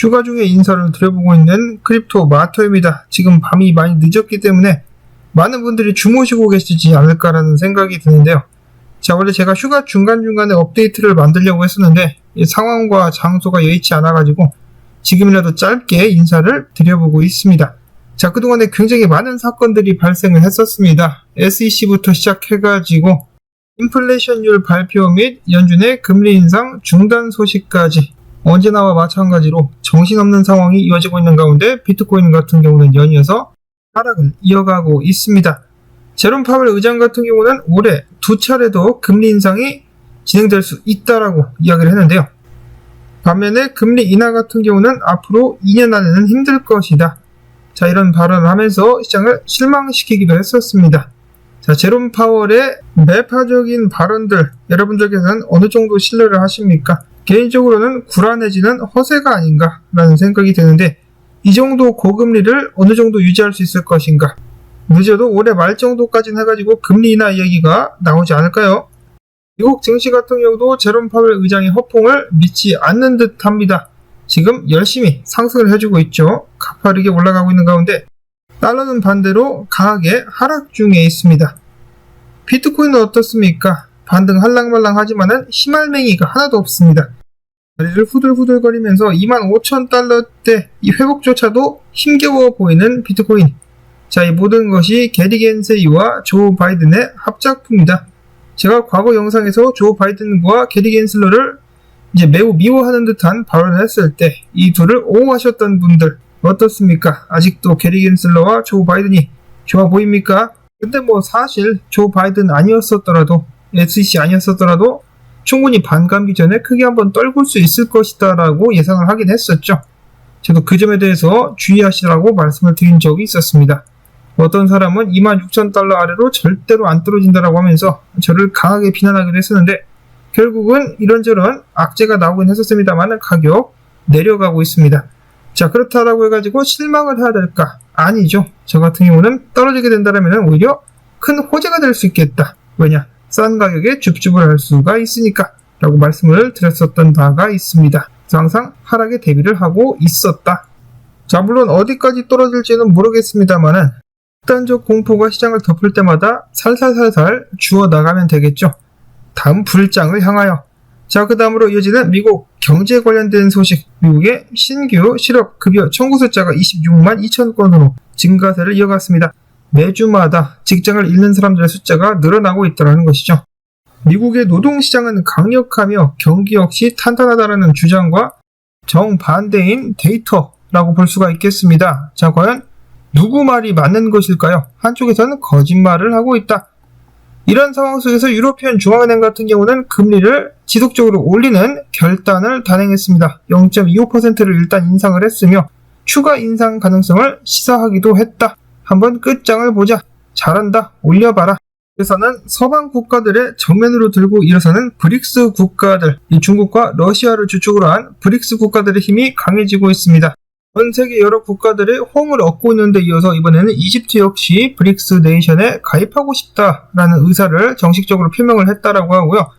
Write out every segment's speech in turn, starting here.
휴가 중에 인사를 드려보고 있는 크립토 마토입니다. 지금 밤이 많이 늦었기 때문에 많은 분들이 주무시고 계시지 않을까라는 생각이 드는데요. 자, 원래 제가 휴가 중간중간에 업데이트를 만들려고 했었는데 상황과 장소가 여의치 않아가지고 지금이라도 짧게 인사를 드려보고 있습니다. 자, 그동안에 굉장히 많은 사건들이 발생을 했었습니다. SEC부터 시작해가지고 인플레이션율 발표 및 연준의 금리 인상 중단 소식까지 언제나와 마찬가지로 정신없는 상황이 이어지고 있는 가운데 비트코인 같은 경우는 연이어서 하락을 이어가고 있습니다. 제롬 파웰 의장 같은 경우는 올해 2차례도 금리 인상이 진행될 수 있다라고 이야기를 했는데요. 반면에 금리 인하 같은 경우는 앞으로 2년 안에는 힘들 것이다. 자, 이런 발언을 하면서 시장을 실망시키기도 했었습니다. 자, 제롬 파월의 매파적인 발언들, 여러분들께서는 어느 정도 신뢰를 하십니까? 개인적으로는 불안해지는 허세가 아닌가라는 생각이 드는데, 이 정도 고금리를 어느 정도 유지할 수 있을 것인가? 늦어도 올해 말 정도까지는 해가지고 금리 인하 이야기가 나오지 않을까요? 미국 증시 같은 경우도 제롬 파웰 의장의 허풍을 믿지 않는 듯 합니다. 지금 열심히 상승을 해주고 있죠. 가파르게 올라가고 있는 가운데 달러는 반대로 강하게 하락 중에 있습니다. 비트코인은 어떻습니까? 반등 할랑말랑 하지만은 희말맹이가 하나도 없습니다. 다리를 후들후들거리면서 25,000달러대 이 회복조차도 힘겨워 보이는 비트코인. 자, 이 모든 것이 게리 겐슬리와 조 바이든의 합작품이다. 제가 과거 영상에서 조 바이든과 게리 겐슬러를 이제 매우 미워하는 듯한 발언을 했을 때 이 둘을 옹호하셨던 분들 어떻습니까? 아직도 게리 겐슬러와 조 바이든이 좋아 보입니까? 근데 뭐 사실 조 바이든 아니었었더라도 SEC 아니었었더라도 충분히 반감기 전에 크게 한번 떨굴 수 있을 것이다 라고 예상을 하긴 했었죠. 저도 그 점에 대해서 주의하시라고 말씀을 드린 적이 있었습니다. 어떤 사람은 26,000달러 아래로 절대로 안 떨어진다라고 하면서 저를 강하게 비난하기도 했었는데 결국은 이런저런 악재가 나오긴 했었습니다만 가격 내려가고 있습니다. 자, 그렇다라고 해가지고 실망을 해야 될까? 아니죠. 저 같은 경우는 떨어지게 된다면 오히려 큰 호재가 될 수 있겠다. 왜냐? 싼 가격에 줍줍을 할 수가 있으니까 라고 말씀을 드렸었던 바가 있습니다. 그래서 항상 하락에 대비를 하고 있었다. 자, 물론 어디까지 떨어질지는 모르겠습니다만은 극단적 공포가 시장을 덮을 때마다 살살살살 주워나가면 되겠죠. 다음 불장을 향하여. 자, 그 다음으로 이어지는 미국 경제 관련된 소식. 미국의 신규 실업급여 청구 숫자가 26만 2천 건으로 증가세를 이어갔습니다. 매주마다 직장을 잃는 사람들의 숫자가 늘어나고 있다는 것이죠. 미국의 노동시장은 강력하며 경기 역시 탄탄하다는 주장과 정반대인 데이터라고 볼 수가 있겠습니다. 자, 과연 누구 말이 맞는 것일까요? 한쪽에서는 거짓말을 하고 있다. 이런 상황 속에서 유로피언 중앙은행 같은 경우는 금리를 지속적으로 올리는 결단을 단행했습니다. 0.25%를 일단 인상을 했으며 추가 인상 가능성을 시사하기도 했다. 한번 끝장을 보자. 잘한다. 올려봐라. 그래서는 서방 국가들의 정면으로 들고 일어서는 브릭스 국가들, 이 중국과 러시아를 주축으로 한 브릭스 국가들의 힘이 강해지고 있습니다. 전 세계 여러 국가들의 호응을 얻고 있는데 이어서 이번에는 이집트 역시 브릭스 네이션에 가입하고 싶다라는 의사를 정식적으로 표명을 했다라고 하고요.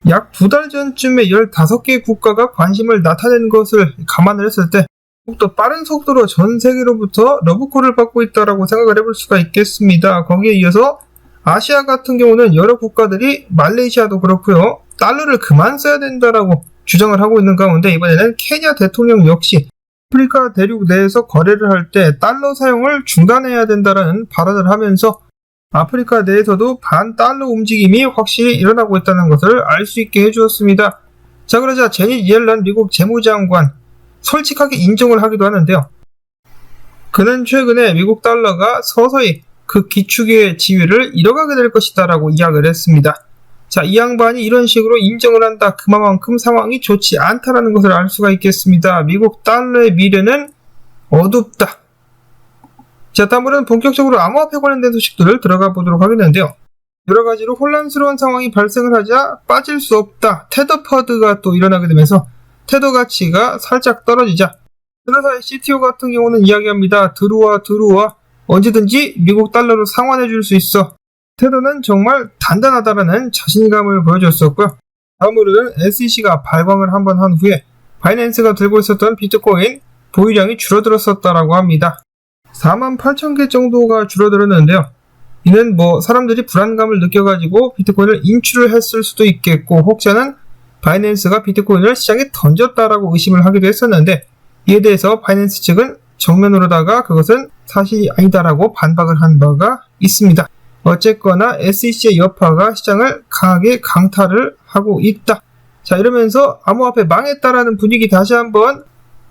약 2달 전쯤에 15개 국가가 관심을 나타낸 것을 감안을 했을 때 더욱더 빠른 속도로 전 세계로부터 러브콜을 받고 있다라고 생각을 해볼 수가 있겠습니다. 거기에 이어서 아시아 같은 경우는 여러 국가들이 말레이시아도 그렇고요. 달러를 그만 써야 된다라고 주장을 하고 있는 가운데 이번에는 케냐 대통령 역시 아프리카 대륙 내에서 거래를 할 때 달러 사용을 중단해야 된다라는 발언을 하면서 아프리카 내에서도 반달러 움직임이 확실히 일어나고 있다는 것을 알 수 있게 해주었습니다. 자, 그러자 제닛 옐런 미국 재무장관 솔직하게 인정을 하기도 하는데요. 그는 최근에 미국 달러가 서서히 그 기축의 지위를 잃어가게 될 것이다 라고 이야기를 했습니다. 자, 이 양반이 이런 식으로 인정을 한다. 그만큼 상황이 좋지 않다라는 것을 알 수가 있겠습니다. 미국 달러의 미래는 어둡다. 자, 다음으로는 본격적으로 암호화폐 관련된 소식들을 들어가 보도록 하겠는데요. 여러 가지로 혼란스러운 상황이 발생을 하자 빠질 수 없다. 테더 퍼드가 또 일어나게 되면서 테더 가치가 살짝 떨어지자 테더사의 CTO 같은 경우는 이야기합니다. 들어와 언제든지 미국 달러로 상환해 줄 수 있어. 테더는 정말 단단하다라는 자신감을 보여줬었고요. 다음으로는 SEC가 발광을 한번 한 후에 바이낸스가 들고 있었던 비트코인 보유량이 줄어들었었다라고 합니다. 48,000개 정도가 줄어들었는데요. 이는 사람들이 불안감을 느껴가지고 비트코인을 인출을 했을 수도 있겠고, 혹자는 바이낸스가 비트코인을 시장에 던졌다라고 의심을 하기도 했었는데, 이에 대해서 바이낸스 측은 정면으로다가 그것은 사실이 아니다라고 반박을 한 바가 있습니다. 어쨌거나 SEC의 여파가 시장을 강하게 강타를 하고 있다. 자, 이러면서 암호화폐 망했다라는 분위기 다시 한번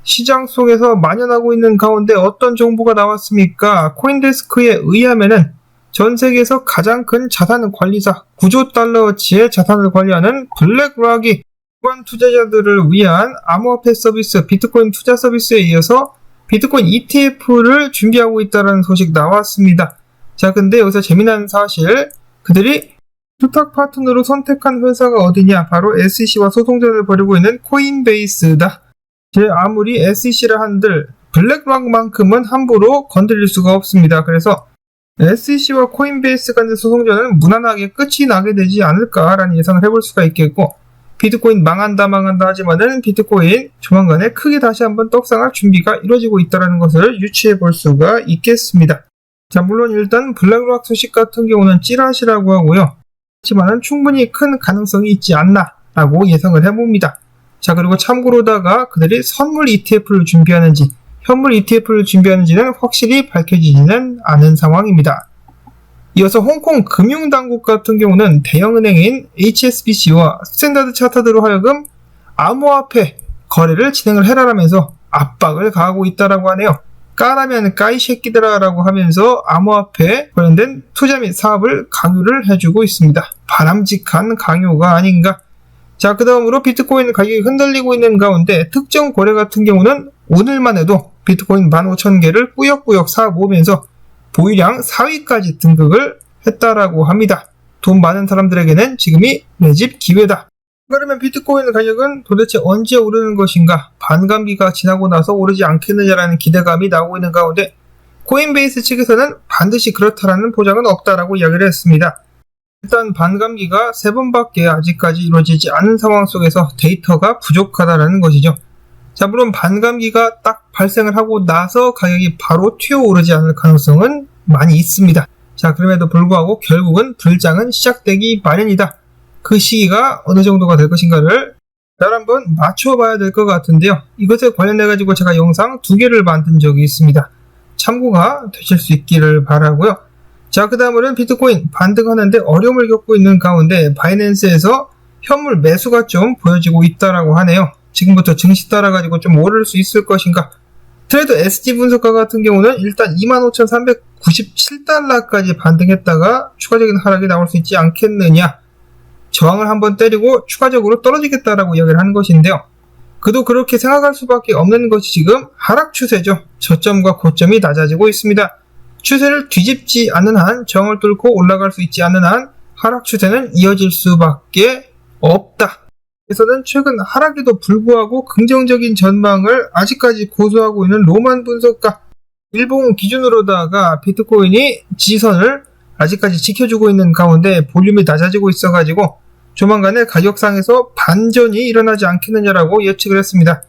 시장 속에서 만연하고 있는 가운데 어떤 정보가 나왔습니까? 코인데스크에 의하면은 전 세계에서 가장 큰 자산 관리사 9조 달러어치의 자산을 관리하는 블랙락이 일반 투자자들을 위한 암호화폐 서비스 비트코인 투자 서비스에 이어서 비트코인 ETF를 준비하고 있다는 소식 나왔습니다. 자, 근데 여기서 재미난 사실, 그들이 투탁 파트너로 선택한 회사가 어디냐? 바로 SEC와 소송전을 벌이고 있는 코인베이스다. 아무리 SEC를 한들 블랙락만큼은 함부로 건드릴 수가 없습니다. 그래서 SEC와 코인베이스 간의 소송전은 무난하게 끝이 나게 되지 않을까라는 예상을 해볼 수가 있겠고, 비트코인 망한다 하지만은 비트코인 조만간에 크게 다시 한번 떡상할 준비가 이루어지고 있다는 것을 유추해 볼 수가 있겠습니다. 자, 물론 일단 블랙락 소식 같은 경우는 찌라시라고 하고요. 하지만은 충분히 큰 가능성이 있지 않나 라고 예상을 해봅니다. 자, 그리고 참고로다가 그들이 선물 ETF를 준비하는지 현물 ETF를 준비하는지는 확실히 밝혀지지는 않은 상황입니다. 이어서 홍콩 금융당국 같은 경우는 대형은행인 HSBC와 스탠다드 차터드로 하여금 암호화폐 거래를 진행을 해라라면서 압박을 가하고 있다라고 하네요. 까라면 까이 새끼들아 라고 하면서 암호화폐 관련된 투자 및 사업을 강요를 해주고 있습니다. 바람직한 강요가 아닌가. 자, 그 다음으로 비트코인 가격이 흔들리고 있는 가운데 특정 거래 같은 경우는 오늘만 해도 비트코인 15,000개를 꾸역꾸역 사 모으면서 보유량 4위까지 등극을 했다라고 합니다. 돈 많은 사람들에게는 지금이 내 집 기회다. 그러면 비트코인 가격은 도대체 언제 오르는 것인가? 반감기가 지나고 나서 오르지 않겠느냐라는 기대감이 나오고 있는 가운데 코인베이스 측에서는 반드시 그렇다라는 보장은 없다라고 이야기를 했습니다. 일단 반감기가 3번밖에 아직까지 이루어지지 않은 상황 속에서 데이터가 부족하다라는 것이죠. 자, 물론 반감기가 딱 발생을 하고 나서 가격이 바로 튀어오르지 않을 가능성은 많이 있습니다. 자, 그럼에도 불구하고 결국은 불장은 시작되기 마련이다. 그 시기가 어느 정도가 될 것인가를 잘 한번 맞춰봐야 될 것 같은데요. 이것에 관련해가지고 제가 영상 2개를 만든 적이 있습니다. 참고가 되실 수 있기를 바라고요. 자, 그 다음으로는 비트코인 반등하는데 어려움을 겪고 있는 가운데 바이낸스에서 현물 매수가 좀 보여지고 있다라고 하네요. 지금부터 증시 따라가지고 좀 오를 수 있을 것인가. 트레이더 SG 분석가 같은 경우는 일단 25,397달러까지 반등했다가 추가적인 하락이 나올 수 있지 않겠느냐. 저항을 한번 때리고 추가적으로 떨어지겠다라고 이야기를 하는 것인데요. 그도 그렇게 생각할 수밖에 없는 것이 지금 하락 추세죠. 저점과 고점이 낮아지고 있습니다. 추세를 뒤집지 않는 한, 저항을 뚫고 올라갈 수 있지 않는 한 하락 추세는 이어질 수밖에 없다. 그래서는 최근 하락에도 불구하고 긍정적인 전망을 아직까지 고수하고 있는 로만 분석가, 일본 기준으로다가 비트코인이 지지선을 아직까지 지켜주고 있는 가운데 볼륨이 낮아지고 있어가지고 조만간에 가격상에서 반전이 일어나지 않겠느냐라고 예측을 했습니다.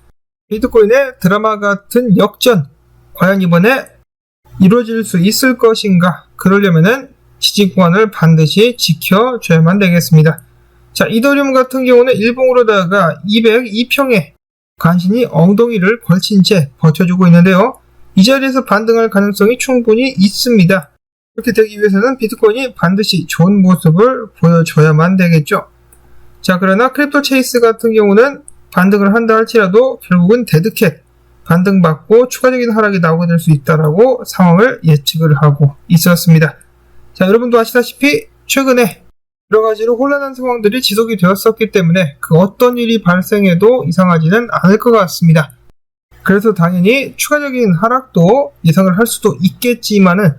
비트코인의 드라마 같은 역전, 과연 이번에 이루어질 수 있을 것인가? 그러려면은 지지 구간을 반드시 지켜줘야만 되겠습니다. 자, 이더리움 같은 경우는 일봉으로다가 202평에 간신히 엉덩이를 걸친 채 버텨주고 있는데요. 이 자리에서 반등할 가능성이 충분히 있습니다. 그렇게 되기 위해서는 비트코인이 반드시 좋은 모습을 보여줘야만 되겠죠. 자, 그러나 크립토 체이스 같은 경우는 반등을 한다 할지라도 결국은 데드캣, 반등받고 추가적인 하락이 나오게 될 수 있다라고 상황을 예측을 하고 있었습니다. 자, 여러분도 아시다시피 최근에 여러 가지로 혼란한 상황들이 지속이 되었었기 때문에 그 어떤 일이 발생해도 이상하지는 않을 것 같습니다. 그래서 당연히 추가적인 하락도 예상을 할 수도 있겠지만은,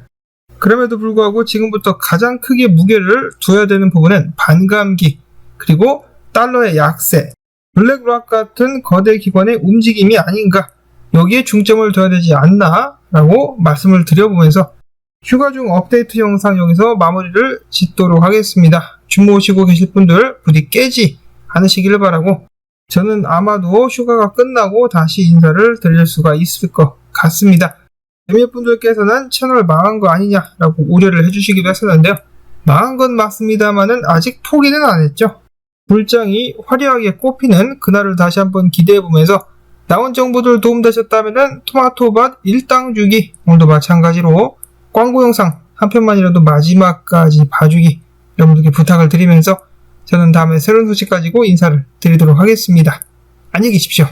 그럼에도 불구하고 지금부터 가장 크게 무게를 둬야 되는 부분은 반감기, 그리고 달러의 약세, 블랙락 같은 거대 기관의 움직임이 아닌가, 여기에 중점을 둬야 되지 않나 라고 말씀을 드려보면서 휴가 중 업데이트 영상 여기서 마무리를 짓도록 하겠습니다. 주무시고 계실 분들 부디 깨지 않으시기를 바라고, 저는 아마도 휴가가 끝나고 다시 인사를 드릴 수가 있을 것 같습니다. 몇몇 분들께서는 채널 망한 거 아니냐라고 우려를 해주시기도 했었는데요. 망한 건 맞습니다만은 아직 포기는 안 했죠. 불장이 화려하게 꼽히는 그날을 다시 한번 기대해보면서 나온 정보들 도움되셨다면 토마토밭 일당 주기, 오늘도 마찬가지로 광고 영상 한 편만이라도 마지막까지 봐주기 여러분들께 부탁을 드리면서 저는 다음에 새로운 소식 가지고 인사를 드리도록 하겠습니다. 안녕히 계십시오.